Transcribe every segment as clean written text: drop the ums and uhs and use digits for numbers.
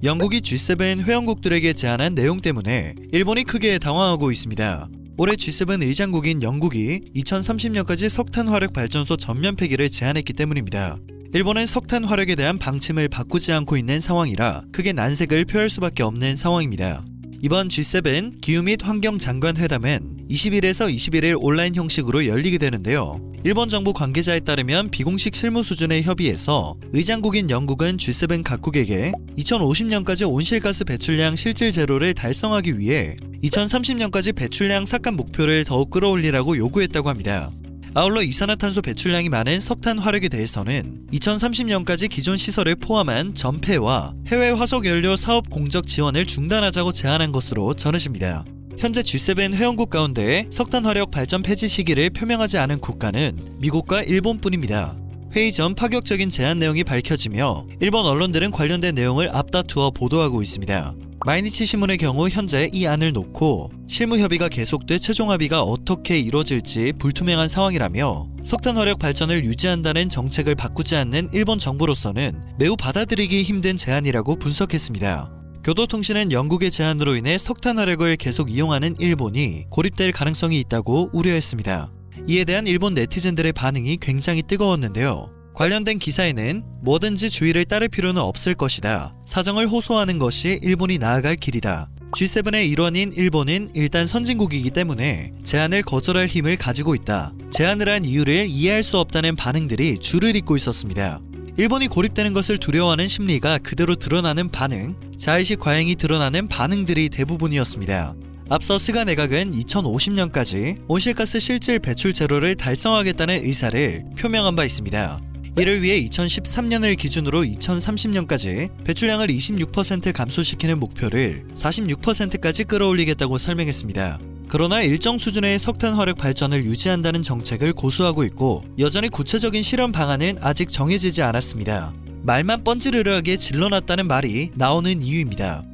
영국이 G7 회원국들에게 제안한 내용 때문에 일본이 크게 당황하고 있습니다. 올해 G7 의장국인 영국이 2030년까지 석탄 화력 발전소 전면 폐기를 제안했기 때문입니다. 일본은 석탄 화력에 대한 방침을 바꾸지 않고 있는 상황이라 크게 난색을 표할 수밖에 없는 상황입니다. 이번 G7 기후 및 환경 장관 회담은 20일에서 21일 온라인 형식으로 열리게 되는데요. 일본 정부 관계자에 따르면 비공식 실무 수준의 협의에서 의장국인 영국은 G7 각국에게 2050년까지 온실가스 배출량 실질 제로를 달성하기 위해 2030년까지 배출량 삭감 목표를 더욱 끌어올리라고 요구했다고 합니다. 아울러 이산화탄소 배출량이 많은 석탄 화력에 대해서는 2030년까지 기존 시설을 포함한 전폐와 해외 화석연료 사업 공적 지원을 중단하자고 제안한 것으로 전해집니다. 현재 G7 회원국 가운데 석탄 화력 발전 폐지 시기를 표명하지 않은 국가는 미국과 일본뿐입니다. 회의 전 파격적인 제안 내용이 밝혀지며 일본 언론들은 관련된 내용을 앞다투어 보도하고 있습니다. 마이니치 신문의 경우 현재 이 안을 놓고 실무 협의가 계속돼 최종 합의가 어떻게 이루어질지 불투명한 상황이라며 석탄 화력 발전을 유지한다는 정책을 바꾸지 않는 일본 정부로서는 매우 받아들이기 힘든 제안이라고 분석했습니다. 교도통신은 영국의 제안으로 인해 석탄 화력을 계속 이용하는 일본이 고립될 가능성이 있다고 우려했습니다. 이에 대한 일본 네티즌들의 반응이 굉장히 뜨거웠는데요. 관련된 기사에는 뭐든지 주의를 따를 필요는 없을 것이다. 사정을 호소하는 것이 일본이 나아갈 길이다. G7의 일원인 일본은 일단 선진국이기 때문에 제안을 거절할 힘을 가지고 있다. 제안을 한 이유를 이해할 수 없다는 반응들이 줄을 잇고 있었습니다. 일본이 고립되는 것을 두려워하는 심리가 그대로 드러나는 반응, 자의식 과잉이 드러나는 반응들이 대부분이었습니다. 앞서 스가 내각은 2050년까지 온실가스 실질 배출 제로를 달성하겠다는 의사를 표명한 바 있습니다. 이를 위해 2013년을 기준으로 2030년까지 배출량을 26% 감소시키는 목표를 46%까지 끌어올리겠다고 설명했습니다. 그러나 일정 수준의 석탄 화력 발전을 유지한다는 정책을 고수하고 있고 여전히 구체적인 실현 방안은 아직 정해지지 않았습니다. 말만 뻔지르르하게 질러놨다는 말이 나오는 이유입니다.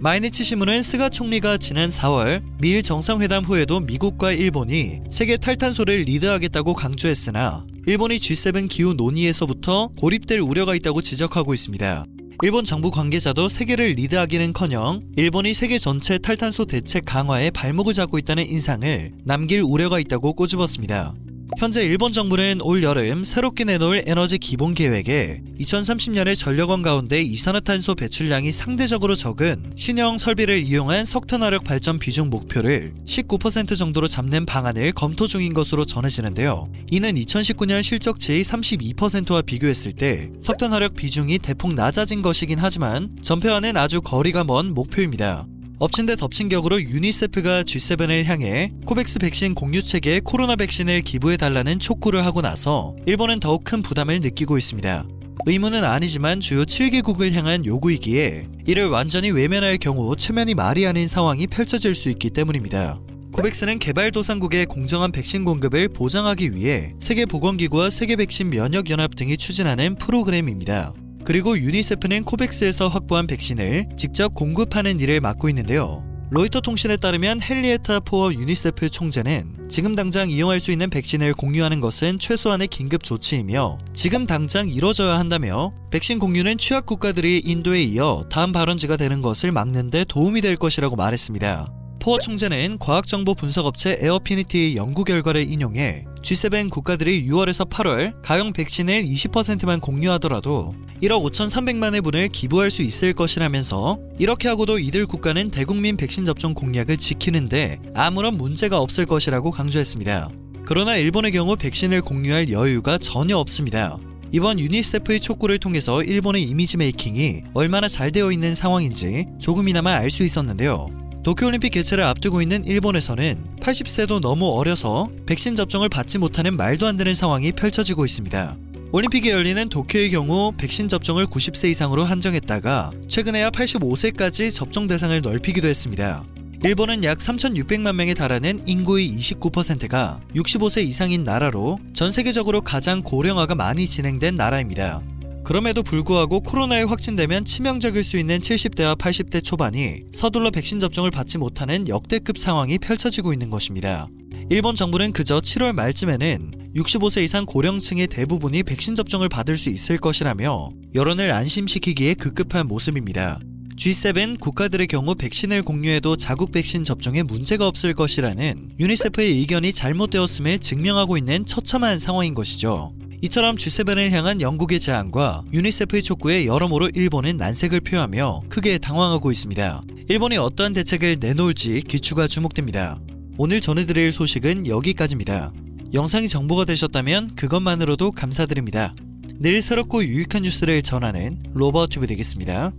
마이니치 신문은 스가 총리가 지난 4월 미일 정상회담 후에도 미국과 일본이 세계 탈탄소를 리드하겠다고 강조했으나 일본이 G7 기후 논의에서부터 고립될 우려가 있다고 지적하고 있습니다. 일본 정부 관계자도 세계를 리드하기는커녕 일본이 세계 전체 탈탄소 대책 강화에 발목을 잡고 있다는 인상을 남길 우려가 있다고 꼬집었습니다. 현재 일본 정부는 올 여름 새롭게 내놓을 에너지 기본 계획에 2030년의 전력원 가운데 이산화탄소 배출량이 상대적으로 적은 신형 설비를 이용한 석탄 화력 발전 비중 목표를 19% 정도로 잡는 방안을 검토 중인 것으로 전해지는데요. 이는 2019년 실적치의 32%와 비교했을 때 석탄 화력 비중이 대폭 낮아진 것이긴 하지만 전폐와는 아주 거리가 먼 목표입니다. 엎친 데 덮친 격으로 유니세프가 G7을 향해 코백스 백신 공유 체계에 코로나 백신을 기부해달라는 촉구를 하고 나서 일본은 더욱 큰 부담을 느끼고 있습니다. 의무는 아니지만 주요 7개국을 향한 요구이기에 이를 완전히 외면할 경우 체면이 말이 아닌 상황이 펼쳐질 수 있기 때문입니다. 코백스는 개발도상국의 공정한 백신 공급을 보장하기 위해 세계보건기구와 세계백신면역연합 등이 추진하는 프로그램입니다. 그리고 유니세프는 코백스에서 확보한 백신을 직접 공급하는 일을 맡고 있는데요. 로이터 통신에 따르면 헨리에타 포어 유니세프 총재는 지금 당장 이용할 수 있는 백신을 공유하는 것은 최소한의 긴급 조치이며 지금 당장 이뤄져야 한다며 백신 공유는 취약 국가들이 인도에 이어 다음 발원지가 되는 것을 막는 데 도움이 될 것이라고 말했습니다. 포어 총재는 과학정보 분석업체 에어피니티의 연구 결과를 인용해 G7 국가들이 6월에서 8월 가용 백신을 20%만 공유하더라도 1억 5,300만 회분을 기부할 수 있을 것이라면서 이렇게 하고도 이들 국가는 대국민 백신 접종 공약을 지키는데 아무런 문제가 없을 것이라고 강조했습니다. 그러나 일본의 경우 백신을 공유할 여유가 전혀 없습니다. 이번 유니세프의 촉구를 통해서 일본의 이미지 메이킹이 얼마나 잘 되어 있는 상황인지 조금이나마 알 수 있었는데요. 도쿄올림픽 개최를 앞두고 있는 일본에서는 80세도 너무 어려서 백신 접종을 받지 못하는 말도 안 되는 상황이 펼쳐지고 있습니다. 올림픽이 열리는 도쿄의 경우 백신 접종을 90세 이상으로 한정했다가 최근에야 85세까지 접종 대상을 넓히기도 했습니다. 일본은 약 3,600만 명에 달하는 인구의 29%가 65세 이상인 나라로 전 세계적으로 가장 고령화가 많이 진행된 나라입니다. 그럼에도 불구하고 코로나에 확진되면 치명적일 수 있는 70대와 80대 초반이 서둘러 백신 접종을 받지 못하는 역대급 상황이 펼쳐지고 있는 것입니다. 일본 정부는 그저 7월 말쯤에는 65세 이상 고령층의 대부분이 백신 접종을 받을 수 있을 것이라며 여론을 안심시키기에 급급한 모습입니다. G7 국가들의 경우 백신을 공유해도 자국 백신 접종에 문제가 없을 것이라는 유니세프의 의견이 잘못되었음을 증명하고 있는 처참한 상황인 것이죠. 이처럼 G7을 향한 영국의 제안과 유니세프의 촉구에 여러모로 일본은 난색을 표하며 크게 당황하고 있습니다. 일본이 어떠한 대책을 내놓을지 귀추가 주목됩니다. 오늘 전해드릴 소식은 여기까지입니다. 영상이 정보가 되셨다면 그것만으로도 감사드립니다. 늘 새롭고 유익한 뉴스를 전하는 로버튜브 되겠습니다.